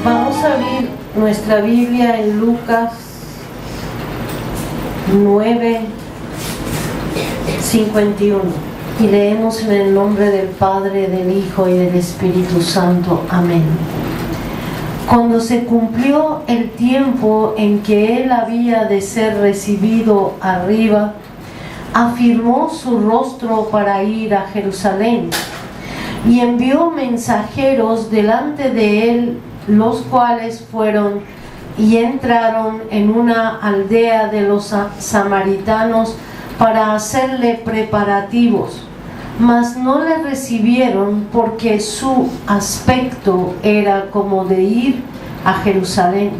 Vamos a abrir nuestra Biblia en Lucas 9:51 y leemos en el nombre del Padre, del Hijo y del Espíritu Santo. Amén. Cuando se cumplió el tiempo en que él había de ser recibido arriba, afirmó su rostro para ir a Jerusalén y envió mensajeros delante de él, los cuales fueron y entraron en una aldea de los samaritanos para hacerle preparativos, mas no le recibieron porque su aspecto era como de ir a Jerusalén.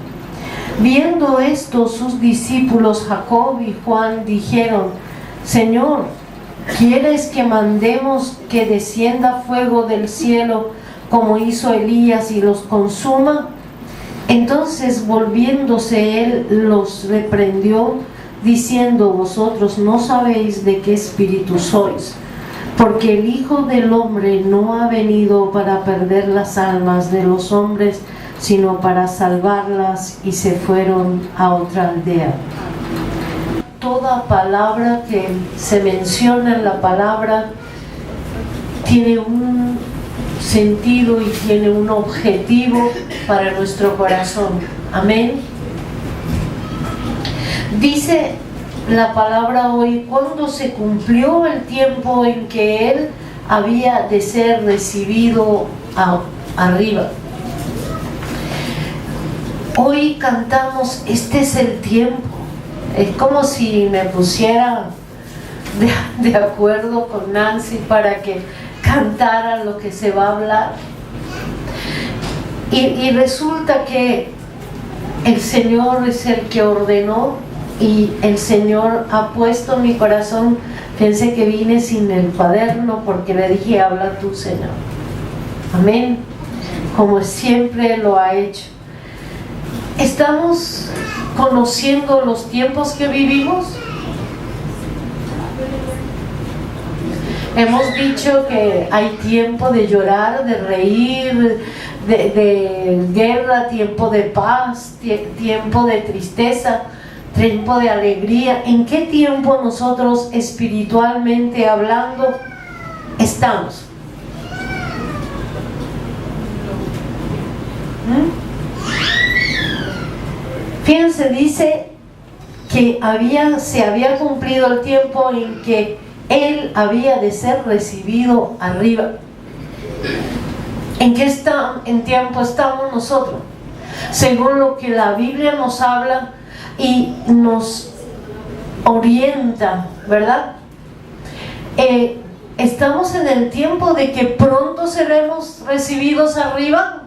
Viendo esto, sus discípulos Jacob y Juan dijeron: Señor, ¿quieres que mandemos que descienda fuego del cielo como hizo Elías y los consuma? Entonces, volviéndose él, los reprendió, diciendo: Vosotros no sabéis de qué espíritu sois, porque el Hijo del Hombre no ha venido para perder las almas de los hombres, sino para salvarlas. Y se fueron a otra aldea. Toda palabra que se menciona en la palabra tiene un sentido y tiene un objetivo para nuestro corazón. Amén. Dice la palabra hoy: cuando se cumplió el tiempo en que él había de ser recibido arriba. Hoy cantamos: este es el tiempo. Es como si me pusiera de acuerdo con Nancy para que cantara lo que se va a hablar. Y resulta que el Señor es el que ordenó, y el Señor ha puesto en mi corazón. Pensé que vine sin el cuaderno porque le dije: habla tú, Señor. Amén. Como siempre lo ha hecho. Estamos conociendo los tiempos que vivimos. Hemos dicho que hay tiempo de llorar, de reír, de guerra, tiempo de paz, tiempo de tristeza, tiempo de alegría. ¿En qué tiempo nosotros, espiritualmente hablando, estamos? Fíjense, dice que se había cumplido el tiempo en que él había de ser recibido arriba. ¿En qué tiempo estamos nosotros? Según lo que la Biblia nos habla y nos orienta, ¿verdad? ¿Estamos en el tiempo de que pronto seremos recibidos arriba?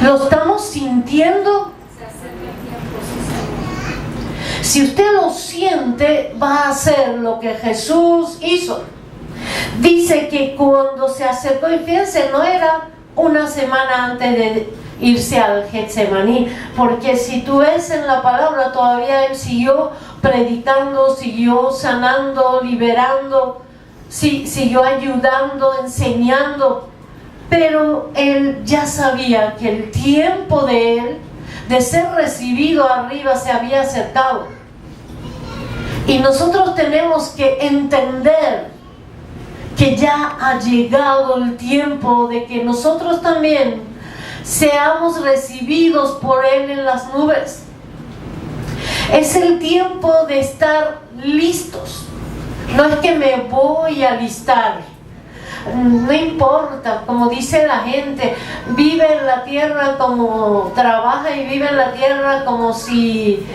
¿Lo estamos sintiendo? Si usted lo siente, va a hacer lo que Jesús hizo. Dice que cuando se acercó, y fíjense, no era una semana antes de irse al Getsemaní, porque si tú ves en la palabra, todavía él siguió predicando, siguió sanando, liberando, siguió ayudando, enseñando. Pero él ya sabía que el tiempo de él, de ser recibido arriba, se había acercado. Y nosotros tenemos que entender que ya ha llegado el tiempo de que nosotros también seamos recibidos por él en las nubes. Es el tiempo de estar listos. No es que me voy a alistar. No importa, como dice la gente, vive en la tierra como trabaja, y vive en la tierra como si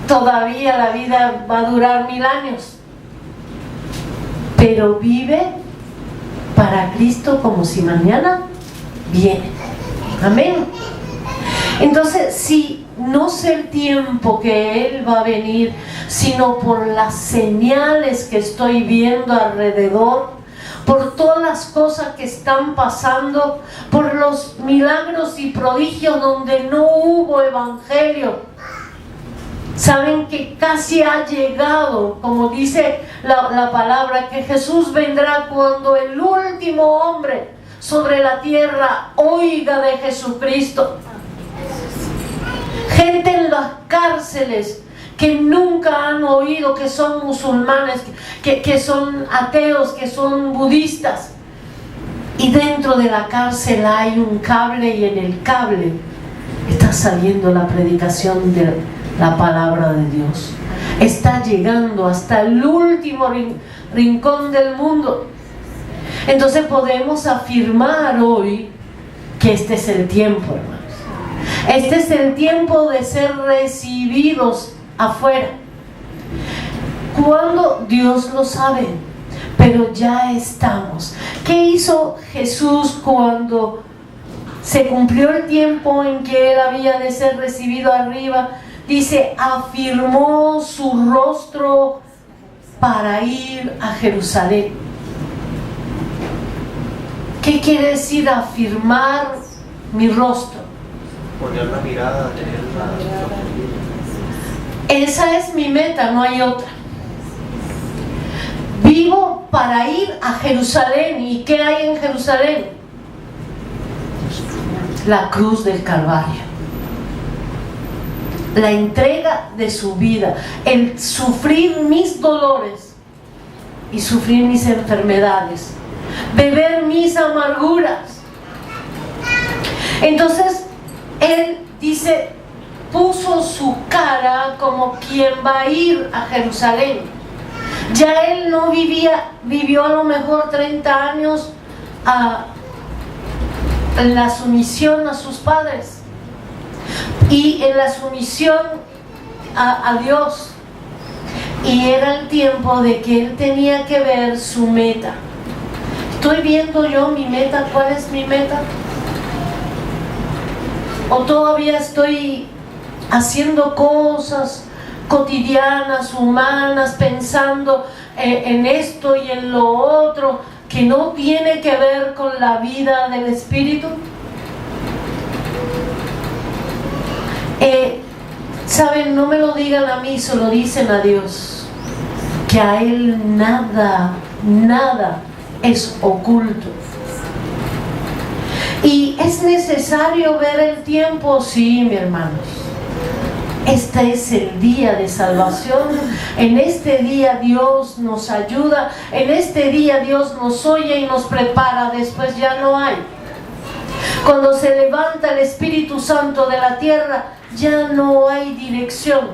todavía la vida va a durar 1000 años. Pero vive para Cristo como si mañana viene. Amén. Entonces, si no sé el tiempo que Él va a venir, sino por las señales que estoy viendo alrededor, por todas las cosas que están pasando, por los milagros y prodigios donde no hubo evangelio. Saben que casi ha llegado, como dice la palabra, que Jesús vendrá cuando el último hombre sobre la tierra oiga de Jesucristo. Gente en las cárceles que nunca han oído, que son musulmanes, que son ateos, que son budistas. Y dentro de la cárcel hay un cable y en el cable está saliendo la predicación de la palabra de Dios. Está llegando hasta el último rincón del mundo. Entonces podemos afirmar hoy que este es el tiempo, hermanos. Este es el tiempo de ser recibidos afuera. ¿Cuándo? Dios lo sabe, pero ya estamos. ¿Qué hizo Jesús cuando se cumplió el tiempo en que Él había de ser recibido arriba? Dice, afirmó su rostro para ir a Jerusalén. ¿Qué quiere decir afirmar mi rostro? Poner la mirada, tener Esa es mi meta, no hay otra. Vivo para ir a Jerusalén. ¿Y qué hay en Jerusalén? La cruz del Calvario. La entrega de su vida, el sufrir mis dolores y sufrir mis enfermedades, beber mis amarguras. Entonces Él dice, puso su cara como quien va a ir a Jerusalén. Ya Él no vivió a lo mejor 30 años en la sumisión a sus padres y en la sumisión a Dios. Y era el tiempo de que Él tenía que ver su meta. ¿Estoy viendo yo mi meta? ¿Cuál es mi meta? ¿O todavía estoy haciendo cosas cotidianas, humanas, pensando en esto y en lo otro, que no tiene que ver con la vida del Espíritu? Saben, no me lo digan a mí, se lo dicen a Dios, que a Él nada es oculto. ¿Y es necesario ver el tiempo? Sí, mis hermanos. Este es el día de salvación. En este día Dios nos ayuda. En este día Dios nos oye y nos prepara. Después ya no hay. Cuando se levanta el Espíritu Santo de la tierra, ya no hay dirección.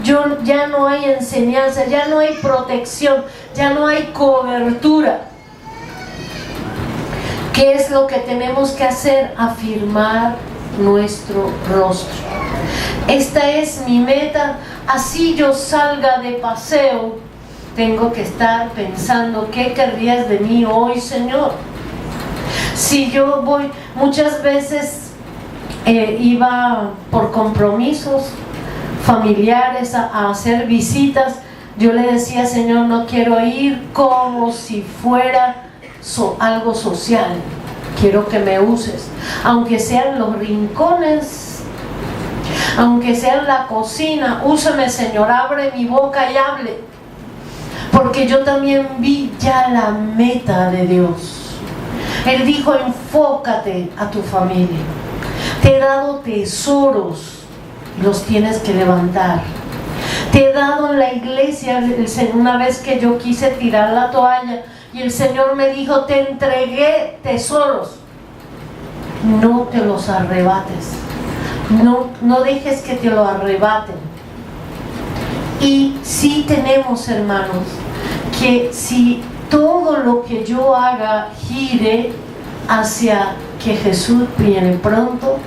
Ya no hay enseñanza, ya no hay protección, ya no hay cobertura. ¿Qué es lo que tenemos que hacer? Afirmar nuestro rostro. Esta es mi meta. Así yo salga de paseo, tengo que estar pensando, ¿qué querrías de mí hoy, Señor? Si yo voy, muchas veces iba por compromisos familiares a hacer visitas, yo le decía, Señor, no quiero ir como si fuera algo social, quiero que me uses, aunque sean los rincones, aunque sea en la cocina, úsame, Señor, abre mi boca y hable, porque yo también vi ya la meta de Dios. Él dijo, enfócate a tu familia, te he dado tesoros, los tienes que levantar. Te he dado en la iglesia, una vez que yo quise tirar la toalla y el Señor me dijo, te entregué tesoros, no te los arrebates, no dejes que te lo arrebaten. Y sí tenemos, hermanos, que si todo lo que yo haga gire hacia que Jesús viene pronto,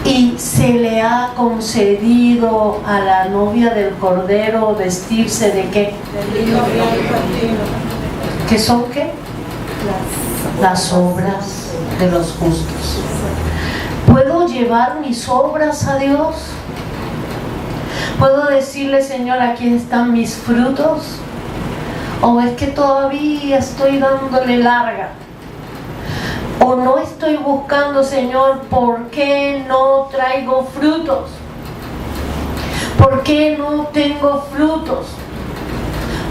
y se le ha concedido a la novia del Cordero vestirse de ¿qué? ¿Qué son qué? Las obras de los justos. ¿Puedo llevar mis obras a Dios? ¿Puedo decirle, Señor, aquí están mis frutos? ¿O es que todavía estoy dándole larga? ¿O no estoy buscando, Señor, por qué no traigo frutos? ¿Por qué no tengo frutos?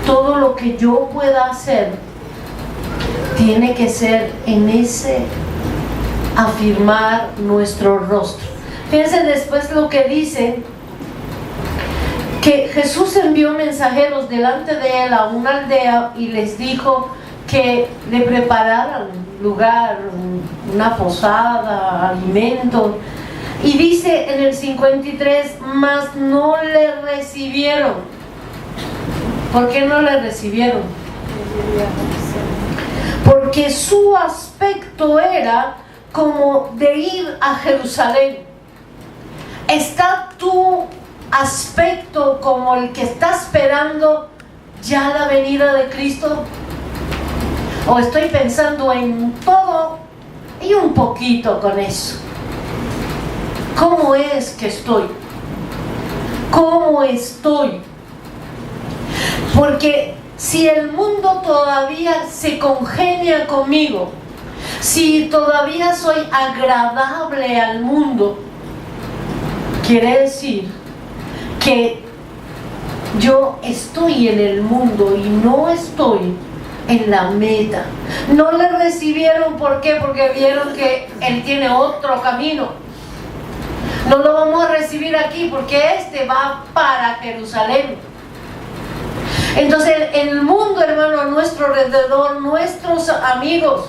Todo lo que yo pueda hacer tiene que ser en ese afirmar nuestro rostro. Fíjense después lo que dice, que Jesús envió mensajeros delante de él a una aldea y les dijo que le prepararan lugar, una posada, alimento. Y dice en el 53, mas no le recibieron. ¿Por qué no le recibieron? Porque su aspecto era como de ir a Jerusalén. ¿Está tu aspecto como el que está esperando ya la venida de Cristo? ¿O estoy pensando en todo y un poquito con eso? ¿Cómo es que estoy? ¿Cómo estoy? Porque si el mundo todavía se congenia conmigo, si todavía soy agradable al mundo, quiere decir que yo estoy en el mundo y no estoy en la meta. No le recibieron, ¿por qué? Porque vieron que él tiene otro camino. No lo vamos a recibir aquí porque este va para Jerusalén. Entonces el mundo, hermano, a nuestro alrededor, nuestros amigos,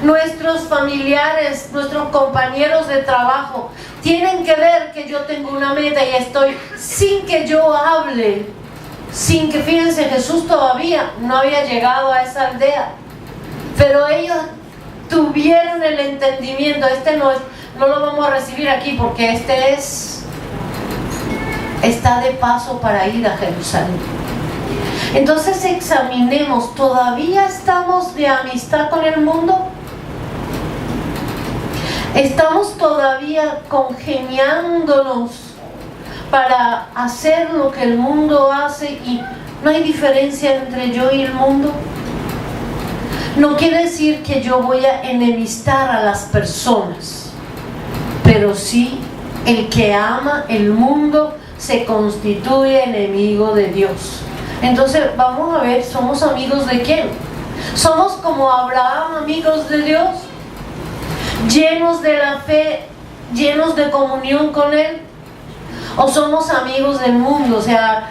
nuestros familiares, nuestros compañeros de trabajo, tienen que ver que yo tengo una meta y estoy sin que yo hable, sin que, fíjense, Jesús todavía no había llegado a esa aldea, pero ellos tuvieron el entendimiento, no lo vamos a recibir aquí porque está de paso para ir a Jerusalén. Entonces examinemos, ¿todavía estamos de amistad con el mundo? ¿Estamos todavía congeniándonos para hacer lo que el mundo hace y no hay diferencia entre yo y el mundo? No quiere decir que yo voy a enemistar a las personas, pero sí el que ama el mundo se constituye enemigo de Dios. Entonces vamos a ver, ¿somos amigos de quién? ¿Somos como Abraham, amigos de Dios? ¿Llenos de la fe, llenos de comunión con Él? ¿O somos amigos del mundo? O sea,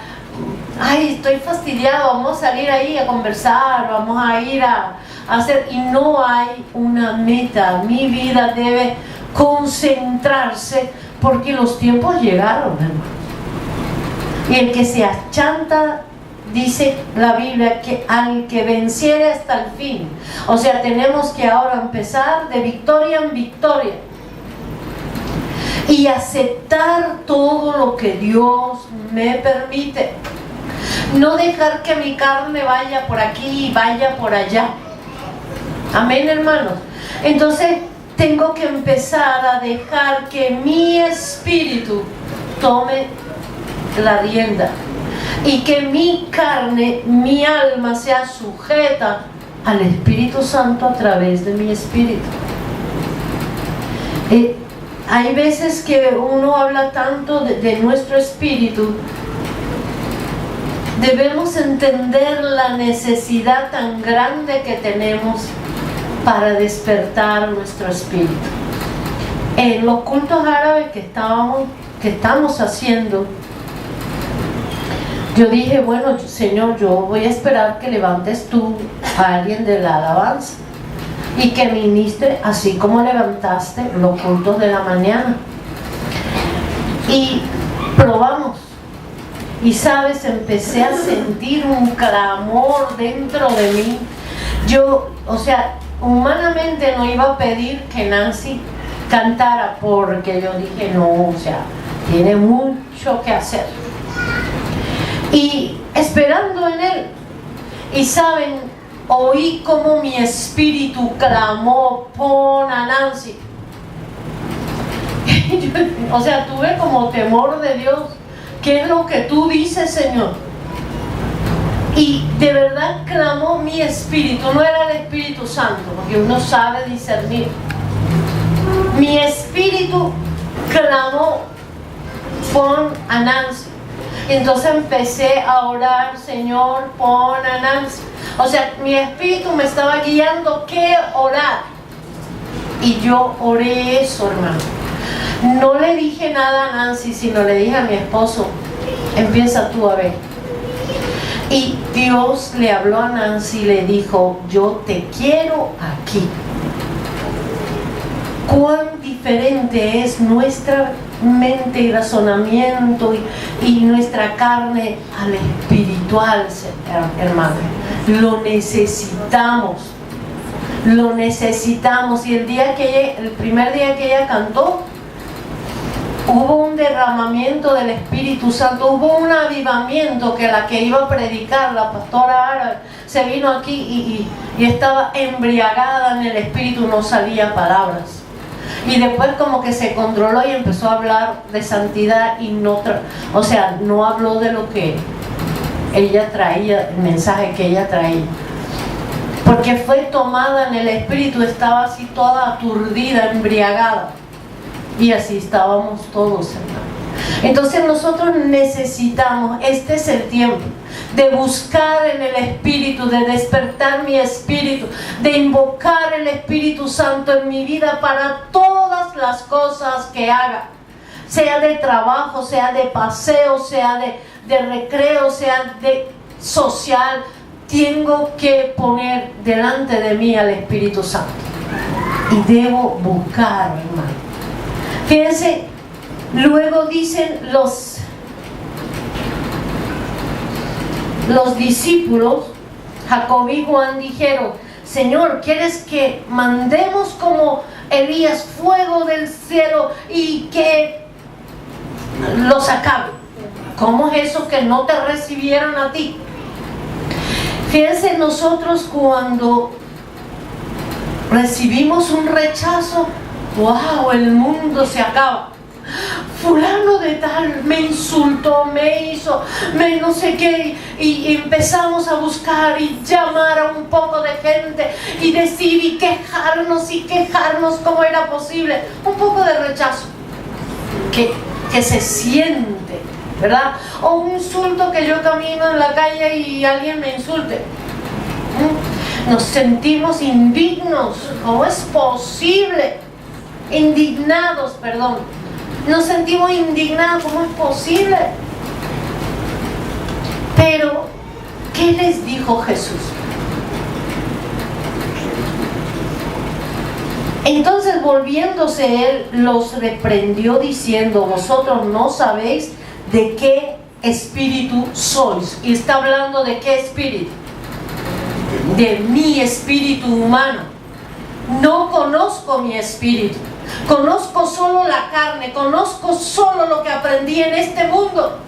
ay, estoy fastidiado, vamos a salir ahí a conversar, vamos a ir a hacer, y no hay una meta. Mi vida debe concentrarse porque los tiempos llegaron, hermano. Y el que se achanta, dice la Biblia, que al que venciere hasta el fin. O sea, tenemos que ahora empezar de victoria en victoria y aceptar todo lo que Dios me permite. No dejar que mi carne vaya por aquí y vaya por allá. Amén, hermanos. Entonces tengo que empezar a dejar que mi espíritu tome la rienda y que mi carne, mi alma sea sujeta al Espíritu Santo a través de mi espíritu. Hay veces que uno habla tanto de nuestro espíritu. Debemos entender la necesidad tan grande que tenemos para despertar nuestro espíritu. En los cultos árabes que estamos haciendo, yo dije, bueno, Señor, yo voy a esperar que levantes tú a alguien de la alabanza y que ministre así como levantaste los cultos de la mañana. Y probamos. Y sabes, empecé a sentir un clamor dentro de mí. Yo, o sea, humanamente no iba a pedir que Nancy cantara porque yo dije, no, o sea, tiene mucho que hacer. Y esperando en él, y saben, oí como mi espíritu clamó, pon a Nancy. O sea, tuve como temor de Dios. ¿Qué es lo que tú dices, Señor? Y de verdad clamó mi espíritu, no era el Espíritu Santo, porque uno sabe discernir. Mi espíritu clamó, pon a Nancy. Y entonces empecé a orar, Señor, pon a Nancy. O sea, mi espíritu me estaba guiando qué orar. Y yo oré eso, hermano. No le dije nada a Nancy, sino le dije a mi esposo, empieza tú a ver. Y Dios le habló a Nancy y le dijo, yo te quiero aquí. Cuán diferente es nuestra mente y razonamiento y nuestra carne al espiritual, hermano. Lo necesitamos. Lo necesitamos. Y el primer día que ella cantó, hubo un derramamiento del Espíritu Santo, hubo un avivamiento que la que iba a predicar, la pastora árabe, se vino aquí y estaba embriagada en el Espíritu, no salía palabras. Y después como que se controló y empezó a hablar de santidad y no habló de lo que ella traía, el mensaje que ella traía. Porque fue tomada en el Espíritu, estaba así toda aturdida, embriagada. Y así estábamos todos, hermanos. Entonces nosotros necesitamos, este es el tiempo de buscar en el Espíritu, de despertar mi espíritu, de invocar el Espíritu Santo en mi vida para todas las cosas que haga, sea de trabajo, sea de paseo, sea de recreo, sea de social. Tengo que poner delante de mí al Espíritu Santo y debo buscar, hermano. Fíjense, luego dicen los discípulos, Jacob y Juan dijeron, Señor, ¿quieres que mandemos como Elías fuego del cielo y que los acabe? ¿Cómo es eso que no te recibieron a ti? Fíjense, nosotros cuando recibimos un rechazo, wow, el mundo se acaba. Fulano de tal me insultó, me hizo, no sé qué, y empezamos a buscar y llamar a un poco de gente y decir y quejarnos como era posible. Un poco de rechazo que se siente, ¿verdad? O un insulto, que yo camino en la calle y alguien me insulte. Nos sentimos indignos. ¿Cómo es posible? Indignados, perdón. Nos sentimos indignados. ¿Cómo es posible? Pero, ¿qué les dijo Jesús? Entonces, volviéndose él, los reprendió diciendo, vosotros no sabéis de qué espíritu sois. Y está hablando de qué espíritu. De mi espíritu humano. No conozco mi espíritu. Conozco solo la carne. Conozco solo lo que aprendí en este mundo.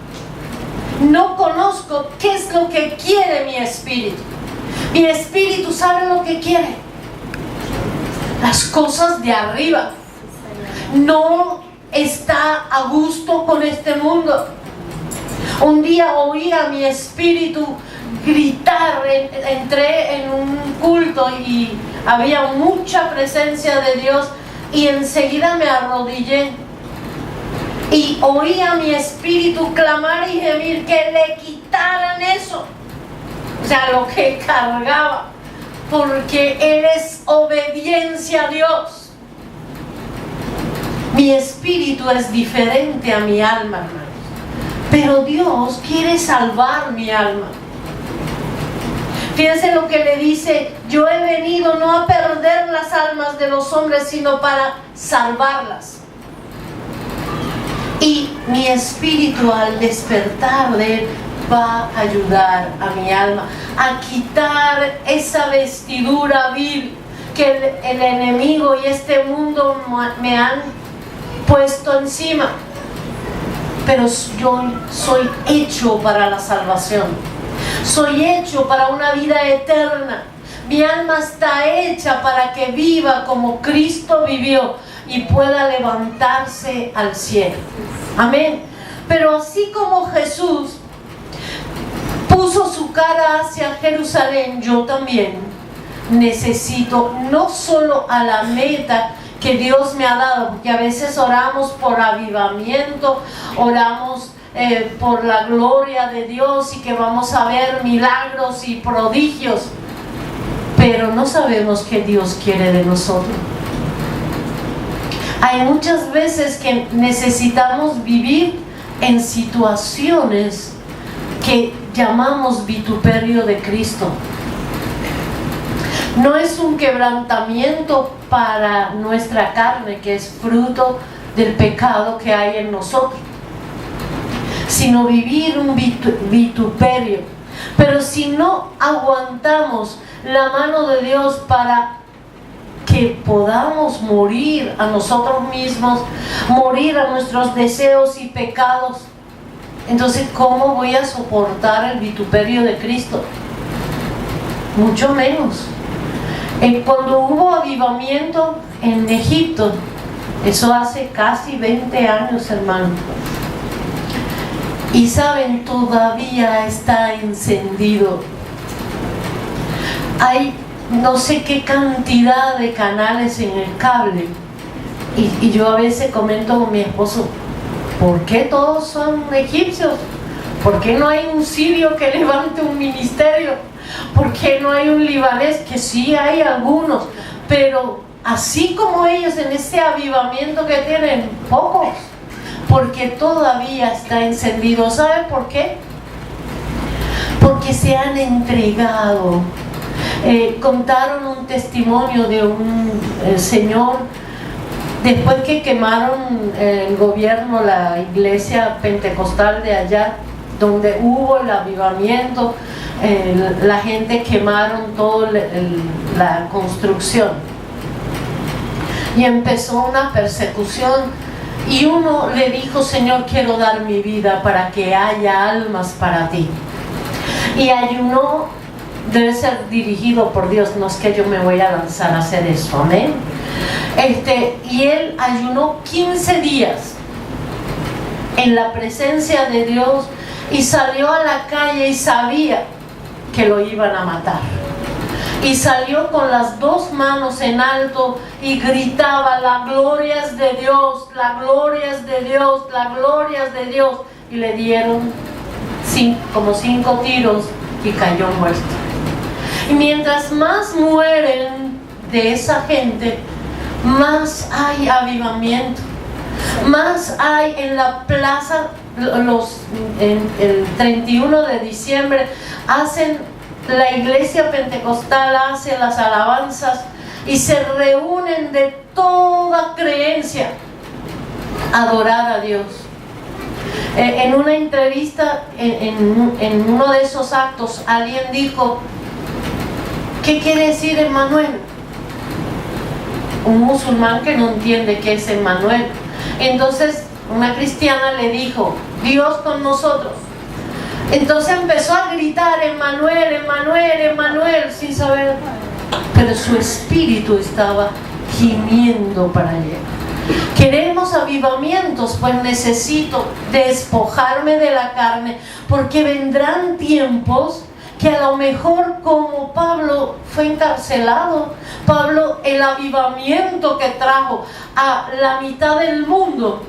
No conozco qué es lo que quiere mi espíritu. Mi espíritu sabe lo que quiere. Las cosas de arriba. No está a gusto con este mundo. Un día oí a mi espíritu gritar, entré en un culto y había mucha presencia de Dios y enseguida me arrodillé y oí a mi espíritu clamar y gemir que le quitaran eso, o sea, lo que cargaba, porque Él es obediencia a Dios. Mi espíritu es diferente a mi alma, hermanos, pero Dios quiere salvar mi alma. Fíjense lo que le dice, yo he venido no a perder las almas de los hombres, sino para salvarlas. Y mi espíritu al despertar de Él va a ayudar a mi alma a quitar esa vestidura vil que el enemigo y este mundo me han puesto encima. Pero yo soy hecho para la salvación. Soy hecho para una vida eterna. Mi alma está hecha para que viva como Cristo vivió y pueda levantarse al cielo. Amén. Pero así como Jesús puso su cara hacia Jerusalén, yo también necesito no solo a la meta que Dios me ha dado, porque a veces oramos por avivamiento, oramos por la gloria de Dios y que vamos a ver milagros y prodigios, pero no sabemos qué Dios quiere de nosotros. Hay muchas veces que necesitamos vivir en situaciones que llamamos vituperio de Cristo. No es un quebrantamiento para nuestra carne, que es fruto del pecado que hay en nosotros, sino vivir un vituperio. Pero si no aguantamos la mano de Dios para que podamos morir a nosotros mismos, morir a nuestros deseos y pecados, entonces ¿cómo voy a soportar el vituperio de Cristo? Mucho menos. Cuando hubo avivamiento en Egipto, eso hace casi 20 años, hermano, y saben, todavía está encendido. Hay no sé qué cantidad de canales en el cable, y yo a veces comento con mi esposo, ¿por qué todos son egipcios? ¿Por qué no hay un sirio que levante un ministerio? ¿Por qué no hay un libanés? Que sí hay algunos, pero así como ellos en este avivamiento que tienen, pocos, porque todavía está encendido. ¿Sabe por qué? Porque se han entregado. Contaron un testimonio de un señor, después que quemaron el gobierno, la iglesia pentecostal de allá, donde hubo el avivamiento, la gente quemaron toda la construcción y empezó una persecución, y uno le dijo: Señor, quiero dar mi vida para que haya almas para ti, y ayunó. Debe ser dirigido por Dios, no es que yo me voy a lanzar a hacer eso, amén. Y él ayunó 15 días en la presencia de Dios y salió a la calle y sabía que lo iban a matar, y salió con las dos manos en alto y gritaba: la gloria es de Dios, la gloria es de Dios, la gloria es de Dios, y le dieron como 5 tiros y cayó muerto. Y mientras más mueren de esa gente, más hay avivamiento, más hay en la plaza. El 31 de diciembre la iglesia pentecostal hace las alabanzas y se reúnen de toda creencia a adorar a Dios. En una entrevista, en uno de esos actos, alguien dijo: ¿qué quiere decir Emmanuel? Un musulmán que no entiende qué es Emmanuel. Entonces una cristiana le dijo: Dios con nosotros. Entonces empezó a gritar: Emmanuel, Emmanuel, Emmanuel, sin saber, pero su espíritu estaba gimiendo para allá. Queremos avivamientos, pues necesito despojarme de la carne, porque vendrán tiempos que a lo mejor, como Pablo fue encarcelado, Pablo, el avivamiento que trajo a la mitad del mundo,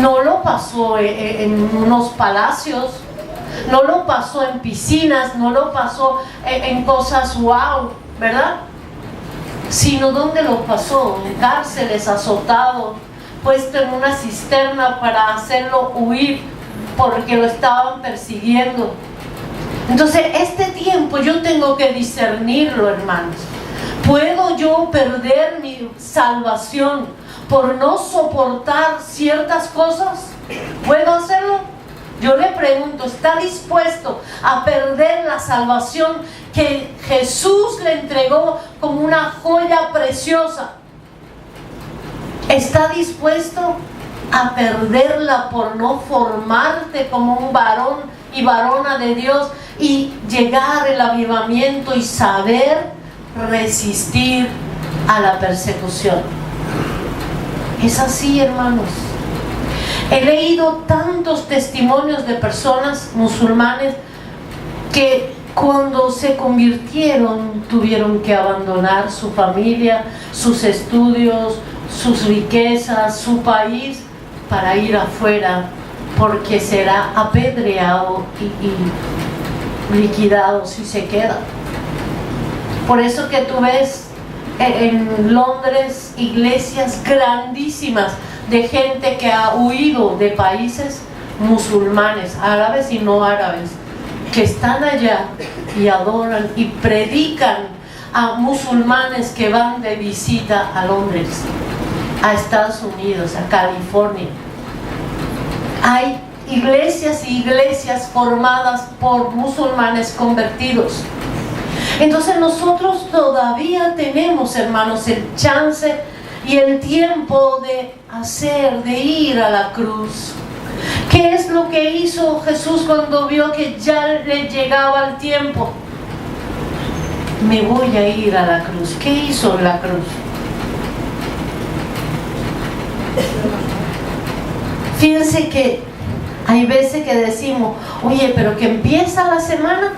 no lo pasó en unos palacios, no lo pasó en piscinas, no lo pasó en cosas wow, ¿verdad? Sino donde lo pasó, en cárceles, azotado, puesto en una cisterna para hacerlo huir porque lo estaban persiguiendo. Entonces este tiempo yo tengo que discernirlo, hermanos. ¿Puedo yo perder mi salvación por no soportar ciertas cosas? ¿Puedo hacerlo? Yo le pregunto, ¿está dispuesto a perder la salvación que Jesús le entregó como una joya preciosa? ¿Está dispuesto a perderla por no formarte como un varón y varona de Dios y llegar al avivamiento y saber resistir a la persecución? Es así, hermanos. He leído tantos testimonios de personas musulmanes que cuando se convirtieron tuvieron que abandonar su familia, sus estudios, sus riquezas, su país, para ir afuera porque será apedreado y liquidado si se queda. Por eso que tú ves en Londres iglesias grandísimas de gente que ha huido de países musulmanes, árabes y no árabes, que están allá y adoran y predican a musulmanes que van de visita a Londres, a Estados Unidos, a California. Hay iglesias y iglesias formadas por musulmanes convertidos. Entonces nosotros todavía tenemos, hermanos, el chance y el tiempo de ir a la cruz. ¿Qué es lo que hizo Jesús cuando vio que ya le llegaba el tiempo? Me voy a ir a la cruz. ¿Qué hizo en la cruz? Fíjense que hay veces que decimos, oye, pero que empieza la semana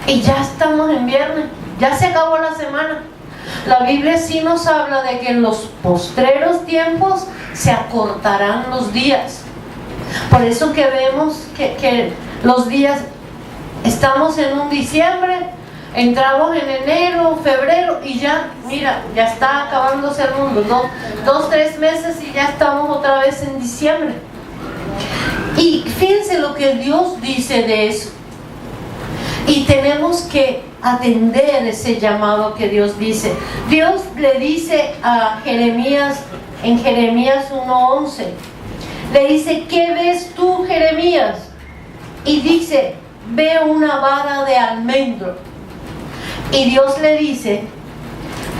y ya estamos en viernes, ya se acabó la semana. La Biblia sí nos habla de que en los postreros tiempos se acortarán los días. Por eso que vemos que los días, estamos en un diciembre, entramos en enero, febrero y ya, mira, ya está acabándose el mundo. 2-3 meses y ya estamos otra vez en diciembre. Y fíjense lo que Dios dice de eso. Y tenemos que atender ese llamado que Dios dice. Dios le dice a Jeremías, en Jeremías 1:11, le dice, ¿qué ves tú, Jeremías? Y dice, veo una vara de almendro. Y Dios le dice,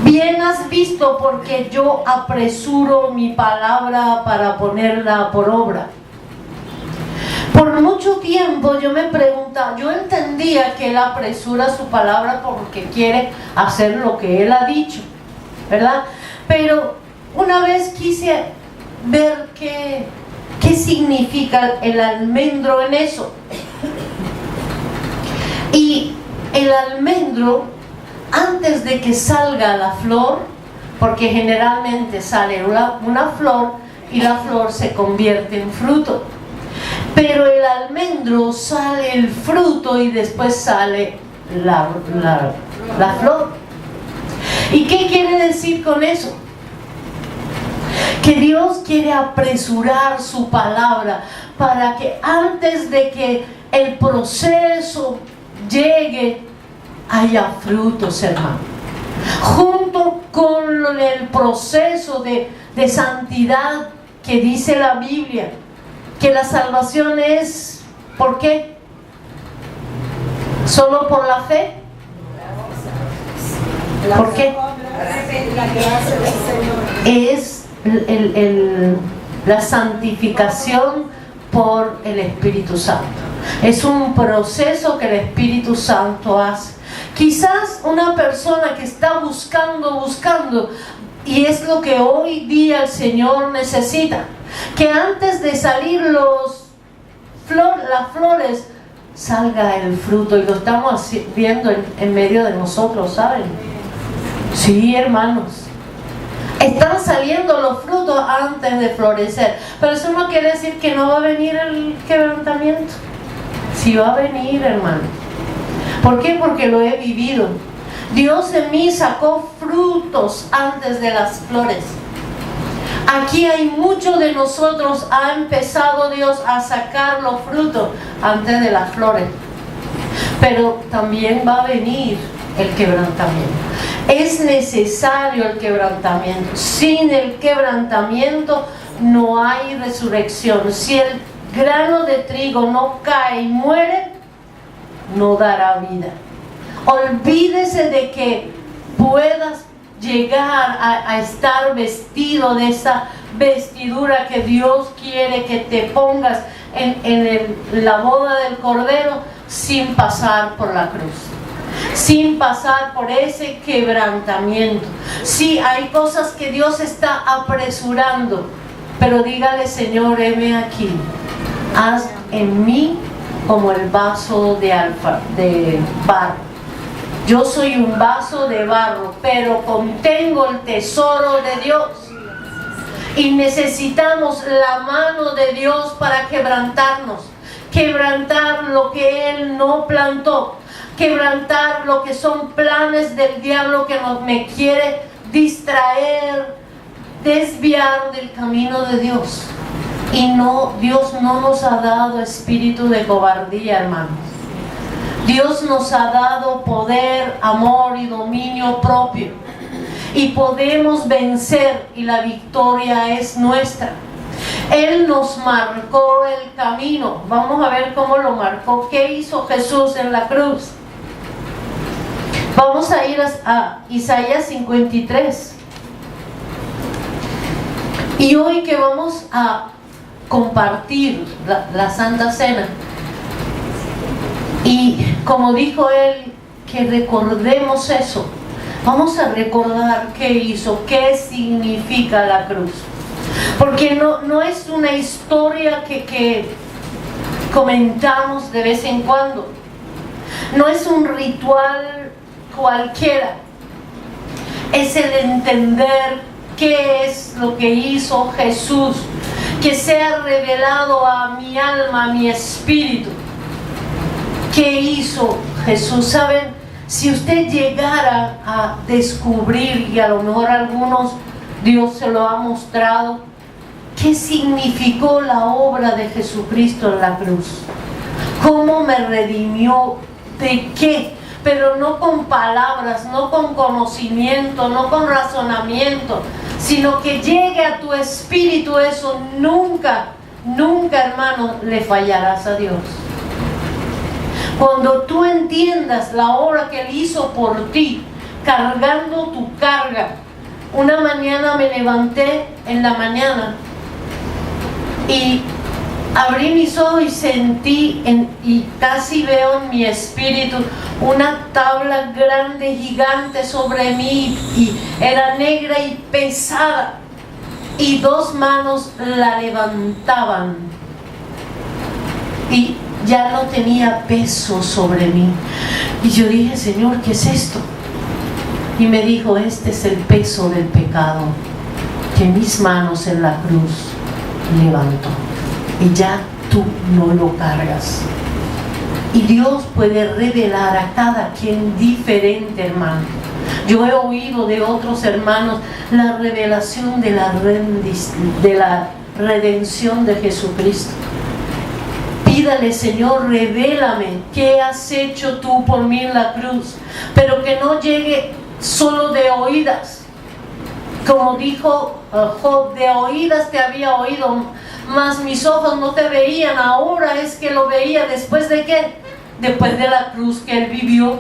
bien has visto, porque yo apresuro mi palabra para ponerla por obra. Por mucho tiempo yo me preguntaba, yo entendía que Él apresura su palabra porque quiere hacer lo que Él ha dicho, ¿verdad? Pero una vez quise ver qué significa el almendro en eso. Y el almendro, antes de que salga la flor, porque generalmente sale una flor y la flor se convierte en fruto. Pero el almendro sale el fruto y después sale la flor. ¿Y qué quiere decir con eso? Que Dios quiere apresurar su palabra para que antes de que el proceso llegue haya frutos, hermano. Junto con el proceso de santidad que dice la Biblia, que la salvación es, ¿por qué? ¿Solo por la fe? ¿Por qué? Es la santificación por el Espíritu Santo. Es un proceso que el Espíritu Santo hace. Quizás una persona que está buscando, y es lo que hoy día el Señor necesita, que antes de salir las flores, salga el fruto, y lo estamos viendo en medio de nosotros, ¿saben? Sí, hermanos, están saliendo los frutos antes de florecer, pero eso no quiere decir que no va a venir el quebrantamiento. Sí va a venir, hermano. ¿Por qué? Porque lo he vivido. Dios en mí sacó frutos antes de las flores. Aquí hay muchos de nosotros, ha empezado Dios a sacar los frutos antes de las flores. Pero también va a venir el quebrantamiento. Es necesario el quebrantamiento. Sin el quebrantamiento no hay resurrección. Si el grano de trigo no cae y muere, no dará vida. Olvídese de que puedas llegar a estar vestido de esa vestidura que Dios quiere que te pongas en la boda del Cordero, sin pasar por la cruz, sin pasar por ese quebrantamiento. Sí, hay cosas que Dios está apresurando, pero dígale, Señor, heme aquí, haz en mí como el vaso de barro. Yo soy un vaso de barro, pero contengo el tesoro de Dios. Y necesitamos la mano de Dios para quebrantarnos, quebrantar lo que Él no plantó, quebrantar lo que son planes del diablo que me quiere distraer, desviar del camino de Dios. Y no, Dios no nos ha dado espíritu de cobardía, hermanos. Dios nos ha dado poder, amor y dominio propio. Y podemos vencer y la victoria es nuestra. Él nos marcó el camino. Vamos a ver cómo lo marcó. ¿Qué hizo Jesús en la cruz? Vamos a ir a Isaías 53. Y hoy que vamos a compartir la Santa Cena, y como dijo él, que recordemos eso. Vamos a recordar qué hizo, qué significa la cruz. Porque no es una historia que comentamos de vez en cuando. No es un ritual cualquiera. Es el entender qué es lo que hizo Jesús, que sea revelado a mi alma, a mi espíritu. ¿Qué hizo Jesús? ¿Saben? Si usted llegara a descubrir, y a lo mejor a algunos Dios se lo ha mostrado, ¿qué significó la obra de Jesucristo en la cruz? ¿Cómo me redimió? ¿De qué? Pero no con palabras, no con conocimiento, no con razonamiento, sino que llegue a tu espíritu eso. Nunca, hermano, le fallarás a Dios. Cuando tú entiendas la obra que Él hizo por ti, cargando tu carga. Una mañana me levanté en la mañana y abrí mis ojos y sentí y casi veo en mi espíritu una tabla grande, gigante sobre mí, y era negra y pesada, y dos manos la levantaban y ya no tenía peso sobre mí. Y yo dije: Señor, ¿qué es esto? Y me dijo: este es el peso del pecado que mis manos en la cruz levantó, y ya tú no lo cargas. Y Dios puede revelar a cada quien diferente, hermano. Yo he oído de otros hermanos la revelación de la redención de Jesucristo. Pídale: Señor, revélame qué has hecho tú por mí en la cruz, pero que no llegue solo de oídas. Como dijo Job: de oídas te había oído, mas mis ojos no te veían. Ahora es que lo veía. ¿Después de qué? Después de la cruz que Él vivió,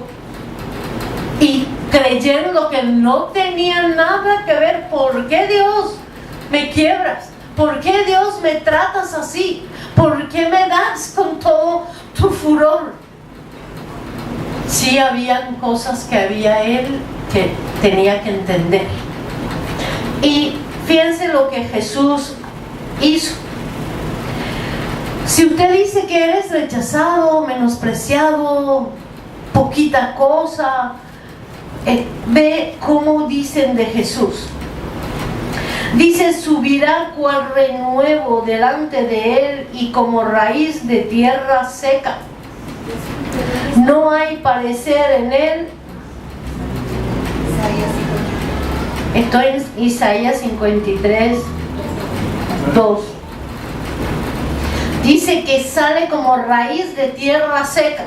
y creyendo que no tenía nada que ver. ¿Por qué, Dios, me quiebras? ¿Por qué, Dios, me tratas así? ¿Por qué me das con todo tu furor? Sí, habían cosas que había Él que tenía que entender. Y fíjense lo que Jesús hizo. Si usted dice que eres rechazado, menospreciado, poquita cosa, ve cómo dicen de Jesús. Dice: subirá cual renuevo delante de Él, y como raíz de tierra seca. No hay parecer en Él. Estoy en Isaías 53, 2. Dice que sale como raíz de tierra seca.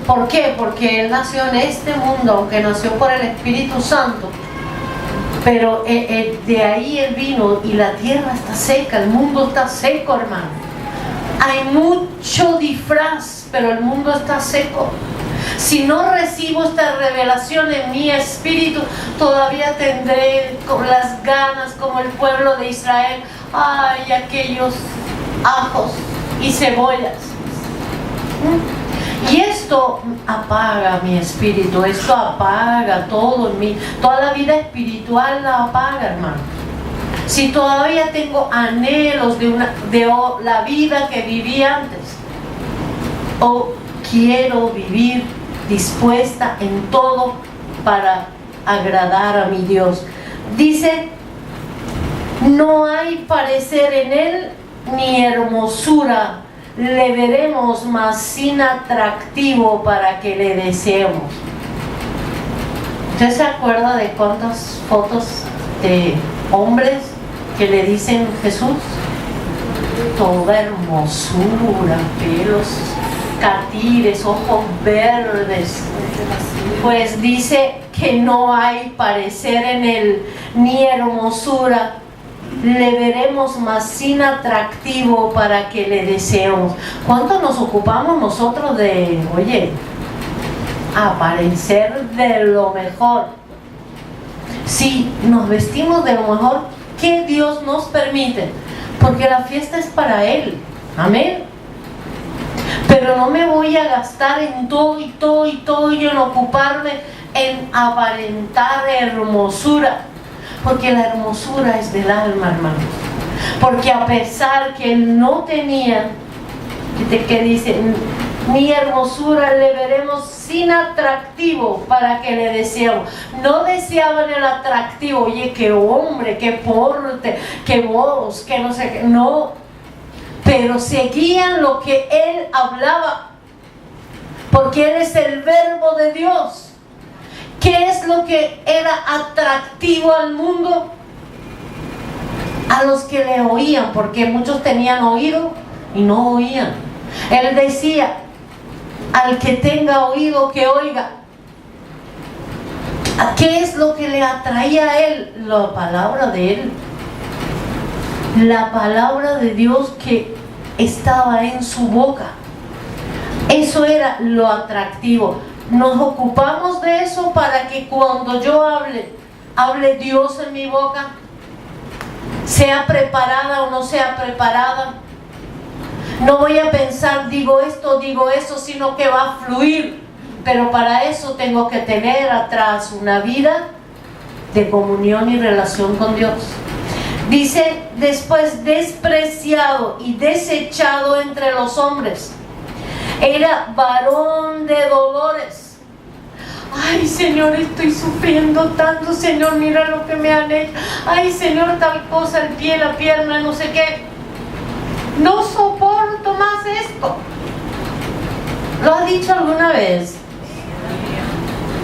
¿Por qué? Porque Él nació en este mundo, aunque nació por el Espíritu Santo. Pero de ahí Él vino, y la tierra está seca, el mundo está seco, hermano. Hay mucho disfraz, pero el mundo está seco. Si no recibo esta revelación en mi espíritu, todavía tendré con las ganas, como el pueblo de Israel. Ay, aquellos ajos y cebollas. Y esto apaga mi espíritu, esto apaga todo en mí. Toda la vida espiritual la apaga, hermano. Si todavía tengo anhelos de la vida que viví antes, o quiero vivir dispuesta en todo para agradar a mi Dios. Dice No hay parecer en él ni hermosura. Le veremos más sin atractivo para que le deseemos. ¿Usted se acuerda de cuántas fotos de hombres que le dicen Jesús? Toda hermosura, pelos, catires, ojos verdes. Pues dice que no hay parecer en él ni hermosura. Le veremos más sin atractivo para que le deseemos. ¿Cuánto nos ocupamos nosotros de, aparecer de lo mejor? Si nos vestimos de lo mejor, ¿qué Dios nos permite? Porque la fiesta es para Él. Amén. Pero no me voy a gastar en todo y en ocuparme en aparentar hermosura. Porque la hermosura es del alma, hermano. Porque a pesar que él no tenía, que dice, ni hermosura, le veremos sin atractivo para que le deseemos. No deseaban el atractivo, qué hombre, qué porte, qué voz, qué no sé qué. No, pero seguían lo que él hablaba. Porque él es el verbo de Dios. ¿Qué es lo que era atractivo al mundo? A los que le oían, porque muchos tenían oído y no oían. Él decía, al que tenga oído que oiga. ¿Qué es lo que le atraía a él? La palabra de él. La palabra de Dios que estaba en su boca. Eso era lo atractivo. Nos ocupamos de eso para que cuando yo hable Dios en mi boca, sea preparada o no sea preparada. No voy a pensar, digo esto, digo eso, sino que va a fluir. Pero para eso tengo que tener atrás una vida de comunión y relación con Dios. Dice después, despreciado y desechado entre los hombres. Era varón de dolores. Ay, Señor, estoy sufriendo tanto. Señor, mira lo que me han hecho. Ay, Señor, tal cosa, el pie, la pierna, no sé qué. No soporto más esto. ¿Lo has dicho alguna vez?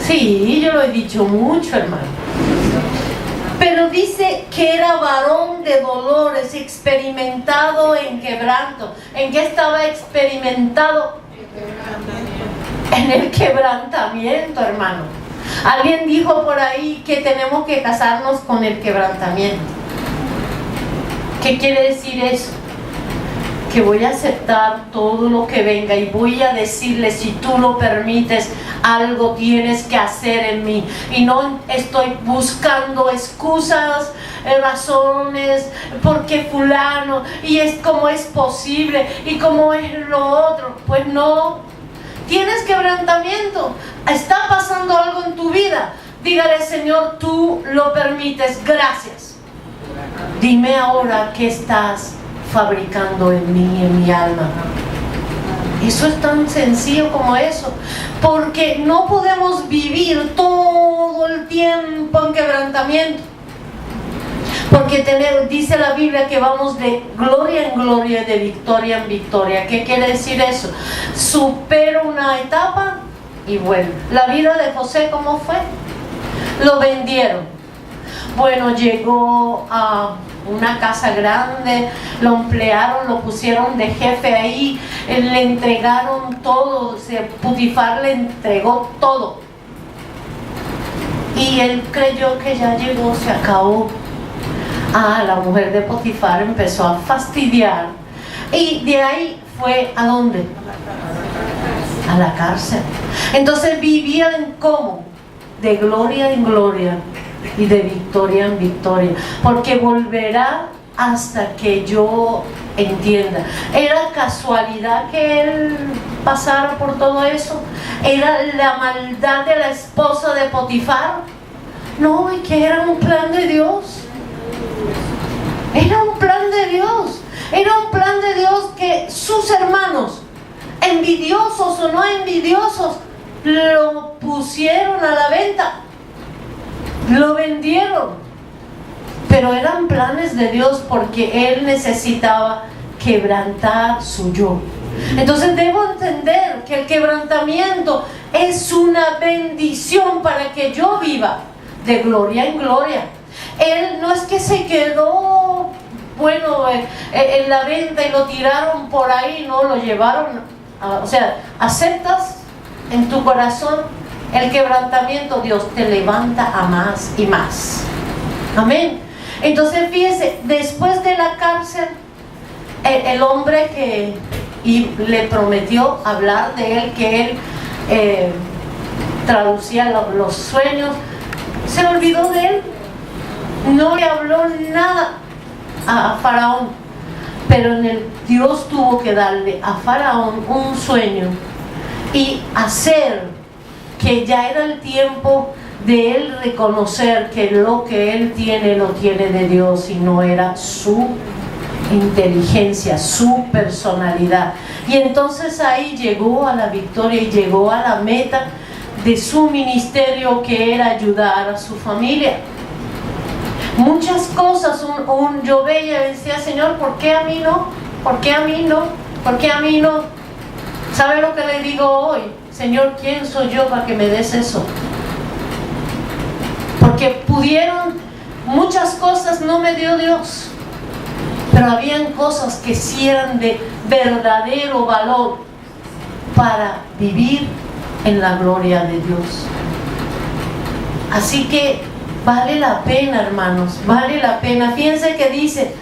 Sí, yo lo he dicho mucho, hermano. Pero dice que era varón de dolores, experimentado en quebranto. ¿En qué estaba experimentado? En el quebrantamiento, hermano. Alguien dijo por ahí que tenemos que casarnos con el quebrantamiento. ¿Qué quiere decir eso? Que voy a aceptar todo lo que venga y voy a decirle, si tú lo permites, algo tienes que hacer en mí. Y no estoy buscando excusas, razones, porque fulano, y es como es posible, y como es lo otro. Pues no. Tienes quebrantamiento, está pasando algo en tu vida. Dígale, Señor, tú lo permites, gracias. Dime ahora qué estás fabricando en mí, en mi alma. Eso es tan sencillo como eso. Porque no podemos vivir todo el tiempo en quebrantamiento. Porque dice la Biblia que vamos de gloria en gloria, de victoria en victoria. ¿Qué quiere decir eso? Supero una etapa y vuelvo. La vida de José, ¿cómo fue? Lo vendieron. Bueno, llegó a una casa grande, lo emplearon, lo pusieron de jefe ahí, le entregaron todo, Potifar le entregó todo. Y él creyó que ya llegó, se acabó. La mujer de Potifar empezó a fastidiar y de ahí fue ¿a dónde? A la cárcel. Entonces vivían ¿cómo? De gloria en gloria y de victoria en victoria, porque volverá hasta que yo entienda. ¿Era casualidad que él pasara por todo eso? ¿Era la maldad de la esposa de Potifar? No, y que era un plan de Dios. Era un plan de Dios. Era un plan de Dios que sus hermanos, envidiosos o no envidiosos, lo pusieron a la venta. Lo vendieron. pero eran planes de Dios porque Él necesitaba quebrantar su yugo. Entonces debo entender que el quebrantamiento es una bendición para que yo viva de gloria en gloria. Él no es que se quedó, en la venta y lo tiraron por ahí, no, lo llevaron, o sea, aceptas en tu corazón el quebrantamiento, Dios te levanta a más y más. Amén. Entonces fíjese, después de la cárcel, el hombre que le prometió hablar de él, que él traducía los sueños, se olvidó de él, no le habló nada a Faraón, pero Dios tuvo que darle a Faraón un sueño y hacer que ya era el tiempo de él reconocer que lo que él tiene lo tiene de Dios y no era su inteligencia, su personalidad. Y entonces ahí llegó a la victoria y llegó a la meta de su ministerio, que era ayudar a su familia. Muchas cosas yo veía y decía, Señor, ¿por qué a mí no? ¿Por qué a mí no? ¿Por qué a mí no? ¿Sabe lo que le digo hoy? Señor, ¿quién soy yo para que me des eso? Porque muchas cosas no me dio Dios, pero habían cosas que sí eran de verdadero valor para vivir en la gloria de Dios. Así que vale la pena, hermanos, vale la pena. Fíjense que dice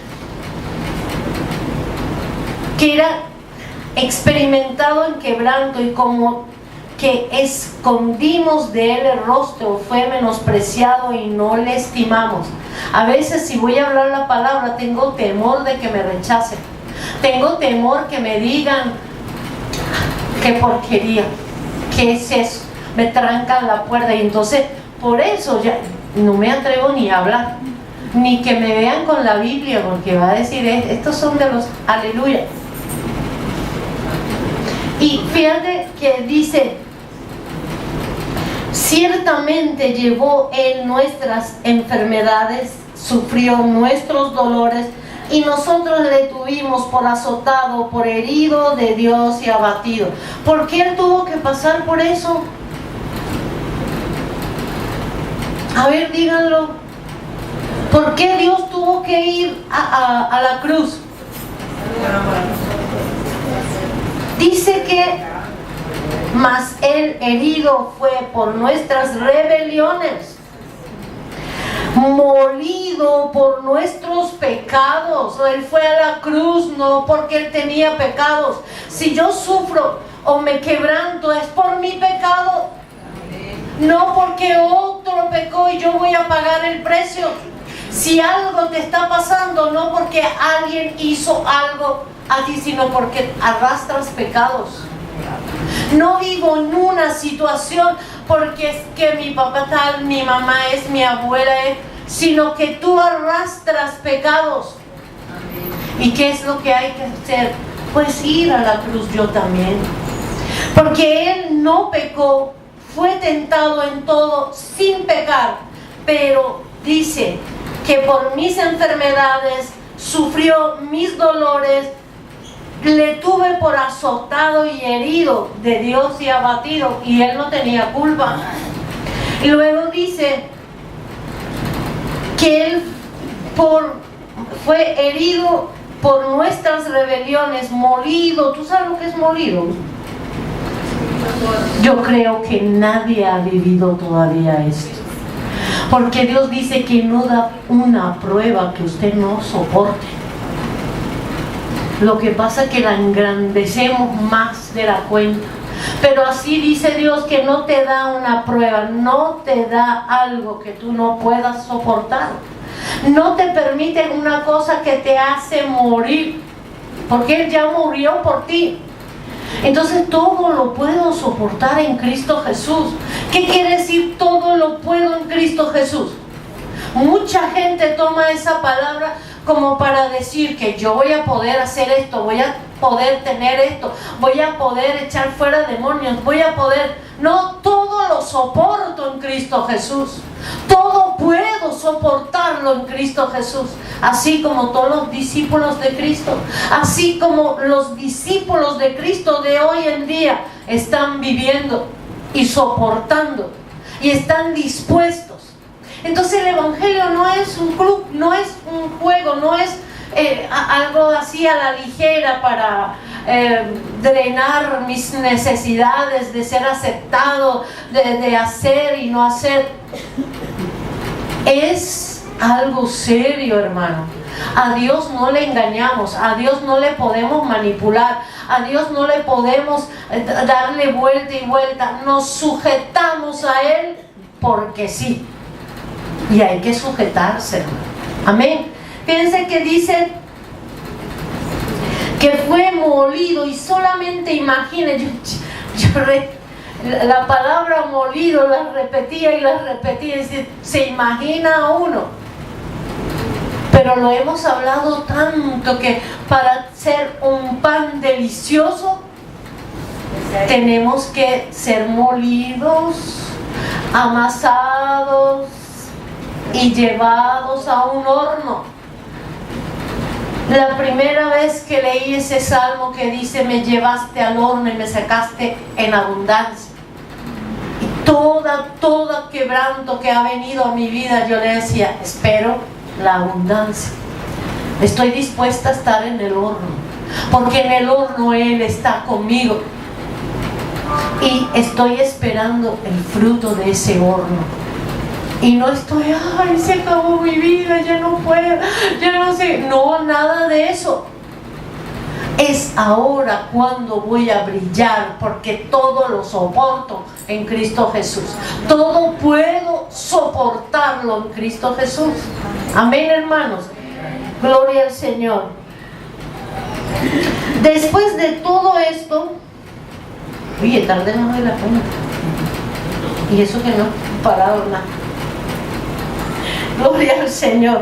que era experimentado en quebranto y como que escondimos de él el rostro, fue menospreciado y no le estimamos. A veces si voy a hablar la palabra tengo temor de que me rechacen, tengo temor que me digan qué porquería, qué es eso, me trancan la puerta, y entonces por eso ya no me atrevo ni a hablar, ni que me vean con la Biblia, porque va a decir, estos son de los aleluya. Y fíjate que dice, ciertamente llevó él nuestras enfermedades, sufrió nuestros dolores, y nosotros le tuvimos por azotado, por herido de Dios y abatido. ¿Por qué él tuvo que pasar por eso? A ver, díganlo. ¿Por qué Dios tuvo que ir a la cruz? Dice que mas él herido fue por nuestras rebeliones, molido por nuestros pecados. Él fue a la cruz no porque él tenía pecados. Si yo sufro o me quebranto es por mi pecado, no porque otro pecó y yo voy a pagar el precio. Si algo te está pasando, no porque alguien hizo algo a ti, sino porque arrastras pecados. No vivo en una situación porque es que mi papá tal, mi mamá es, mi abuela es, sino que tú arrastras pecados. ¿Y qué es lo que hay que hacer? Pues ir a la cruz yo también. Porque él no pecó, fue tentado en todo sin pecar, pero dice que por mis enfermedades sufrió mis dolores, le tuve por azotado y herido de Dios y abatido, y él no tenía culpa. Y luego dice que él fue herido por nuestras rebeliones, molido. ¿Tú sabes lo que es molido? Yo creo que nadie ha vivido todavía esto, porque Dios dice que no da una prueba que usted no soporte. Lo que pasa es que la engrandecemos más de la cuenta. Pero así dice Dios, que no te da una prueba, no te da algo que tú no puedas soportar. No te permite una cosa que te hace morir, porque Él ya murió por ti. Entonces todo lo puedo soportar en Cristo Jesús. ¿Qué quiere decir todo lo puedo en Cristo Jesús? Mucha gente toma esa palabra como para decir que yo voy a poder hacer esto, voy a poder tener esto, voy a poder echar fuera demonios, voy a poder... No, todo lo soporto en Cristo Jesús. Todo puedo soportarlo en Cristo Jesús. Así como todos los discípulos de Cristo, así como los discípulos de Cristo de hoy en día están viviendo y soportando y están dispuestos. Entonces el Evangelio no es un club, no es un juego, no es algo así a la ligera para drenar mis necesidades de ser aceptado, de hacer y no hacer. Es algo serio, hermano. A Dios no le engañamos, a Dios no le podemos manipular, a Dios no le podemos darle vuelta y vuelta. Nos sujetamos a Él porque sí. Y hay que sujetarse, hermano. Amén. Fíjense que dice que fue molido, y solamente imagine, la palabra molido la repetía y la repetía, y se imagina a uno. Pero lo hemos hablado tanto que para ser un pan delicioso tenemos que ser molidos, amasados y llevados a un horno. La primera vez que leí ese salmo que dice: me llevaste al horno y me sacaste en abundancia, y toda quebranto que ha venido a mi vida, yo le decía: espero la abundancia. Estoy dispuesta a estar en el horno, porque en el horno Él está conmigo y estoy esperando el fruto de ese horno. Y no estoy, ay, se acabó mi vida, ya no puedo, ya no sé. No, nada de eso. Es ahora cuando voy a brillar, porque todo lo soporto en Cristo Jesús. Todo puedo soportarlo en Cristo Jesús. Amén, hermanos. Gloria al Señor. Después de todo esto, oye, tardé más de la punta. Y eso que no he parado nada. Gloria al Señor.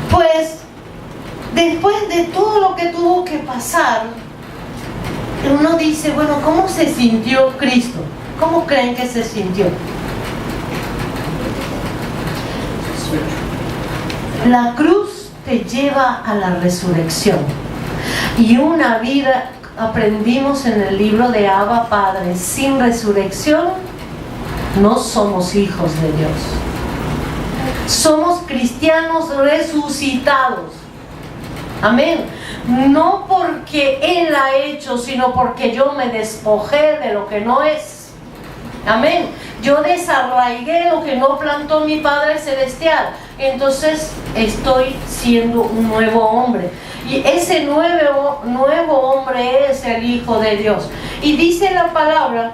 Pues después de todo lo que tuvo que pasar, uno dice: bueno, ¿cómo se sintió Cristo? ¿Cómo creen que se sintió? La cruz te lleva a la resurrección y una vida, aprendimos en el libro de Abba Padre, sin resurrección no somos hijos de Dios. Somos cristianos resucitados. Amén. No porque Él ha hecho, sino porque yo me despojé de lo que no es. Amén. Yo desarraigué lo que no plantó mi Padre Celestial. Entonces estoy siendo un nuevo hombre. Y ese nuevo hombre es el Hijo de Dios. Y dice la palabra: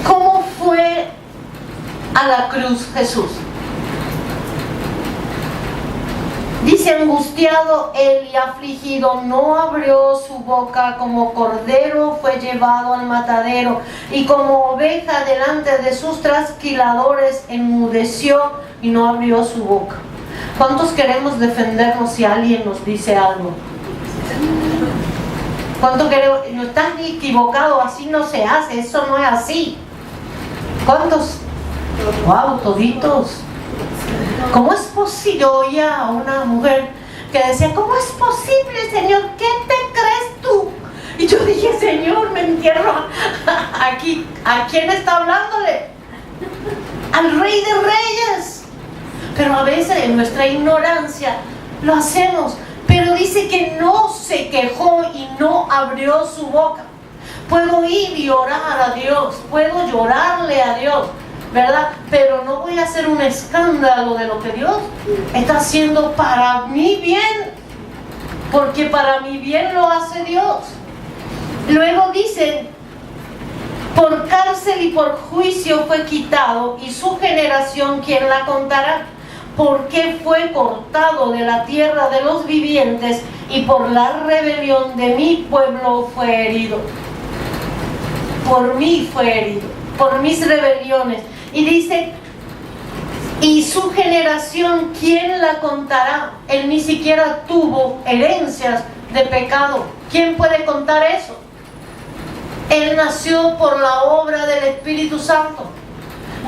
¿cómo fue a la cruz Jesús? Dice: angustiado él y afligido, no abrió su boca, como cordero fue llevado al matadero, y como oveja delante de sus trasquiladores enmudeció y no abrió su boca. ¿Cuántos queremos defendernos si alguien nos dice algo? ¿Cuántos queremos? No estás ni equivocado, así no se hace, eso no es así. ¿Cuántos? ¡Wow! Toditos. ¿Cómo es posible? Yo oía a una mujer que decía: ¿cómo es posible, Señor? ¿Qué te crees tú? Y yo dije: Señor, me entierro aquí. ¿A quién está hablándole? Al Rey de Reyes. Pero a veces en nuestra ignorancia lo hacemos. Pero dice que no se quejó y no abrió su boca. Puedo ir y orar a Dios, puedo llorarle a Dios, ¿verdad? Pero no voy a hacer un escándalo de lo que Dios está haciendo para mi bien, porque para mi bien lo hace Dios. Luego dice: por cárcel y por juicio fue quitado, y su generación, ¿quién la contará? Porque fue cortado de la tierra de los vivientes, y por la rebelión de mi pueblo fue herido. Por mí fue herido, por mis rebeliones. Y dice: Y su generación, ¿quién la contará? Él ni siquiera tuvo herencias de pecado. ¿Quién puede contar eso? Él nació por la obra del Espíritu Santo.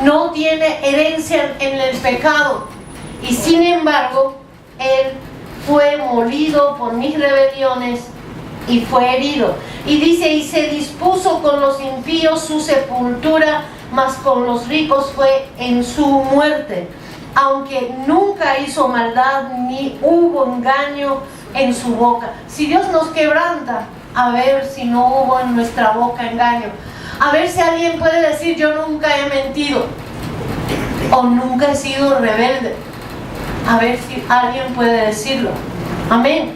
No tiene herencia en el pecado. Y sin embargo, Él fue molido por mis rebeliones y fue herido. Y dice, y se dispuso con los impíos su sepultura, mas con los ricos fue en su muerte. Aunque nunca hizo maldad, ni hubo engaño en su boca. Si Dios nos quebranta, a ver si no hubo en nuestra boca engaño. A ver si alguien puede decir, yo nunca he mentido. O nunca he sido rebelde. A ver si alguien puede decirlo. Amén.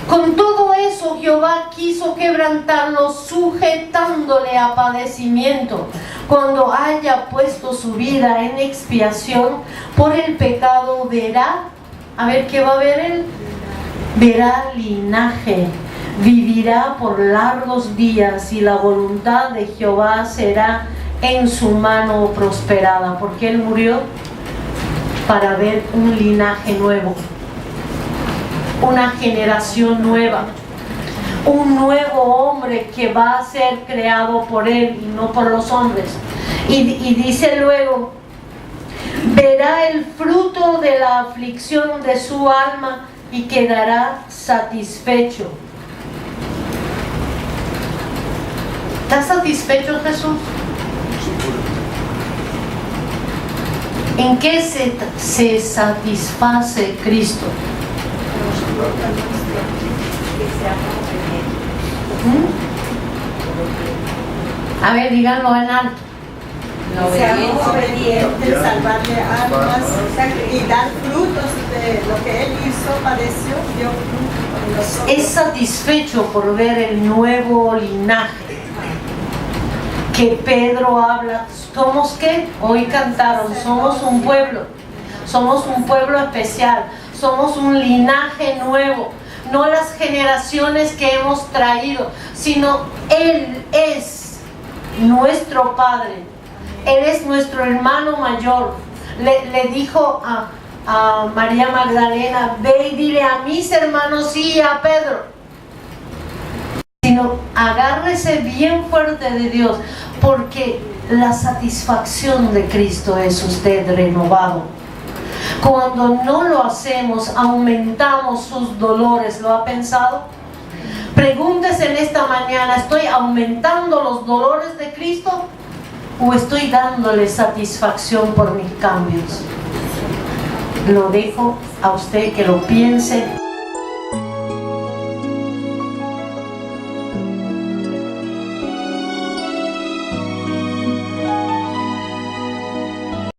Con todo eso, Jehová quiso quebrantarlo, sujetándole a padecimiento. Cuando haya puesto su vida en expiación por el pecado, verá, a ver qué va a ver él, verá linaje, vivirá por largos días, y la voluntad de Jehová será en su mano prosperada. Porque él murió para ver un linaje nuevo, una generación nueva, un nuevo hombre que va a ser creado por él y no por los hombres. Y dice luego, verá el fruto de la aflicción de su alma y quedará satisfecho. ¿Está satisfecho Jesús? ¿En qué se satisface Cristo? A ver, díganlo en alto. Seamos obedientes, salvarle almas y dar frutos de lo que Él hizo, padeció, dio fruto. Es satisfecho por ver el nuevo linaje que Pedro habla. ¿Somos qué? Hoy cantaron, somos un pueblo especial, somos un linaje nuevo. No las generaciones que hemos traído, sino Él es nuestro Padre. Él es nuestro hermano mayor. Le dijo a María Magdalena, ve y dile a mis hermanos y a Pedro. Sino agárrese bien fuerte de Dios, porque la satisfacción de Cristo es usted renovado. Cuando no lo hacemos, aumentamos sus dolores. ¿Lo ha pensado? Pregúntese en esta mañana, ¿estoy aumentando los dolores de Cristo o estoy dándole satisfacción por mis cambios? Lo dejo a usted que lo piense.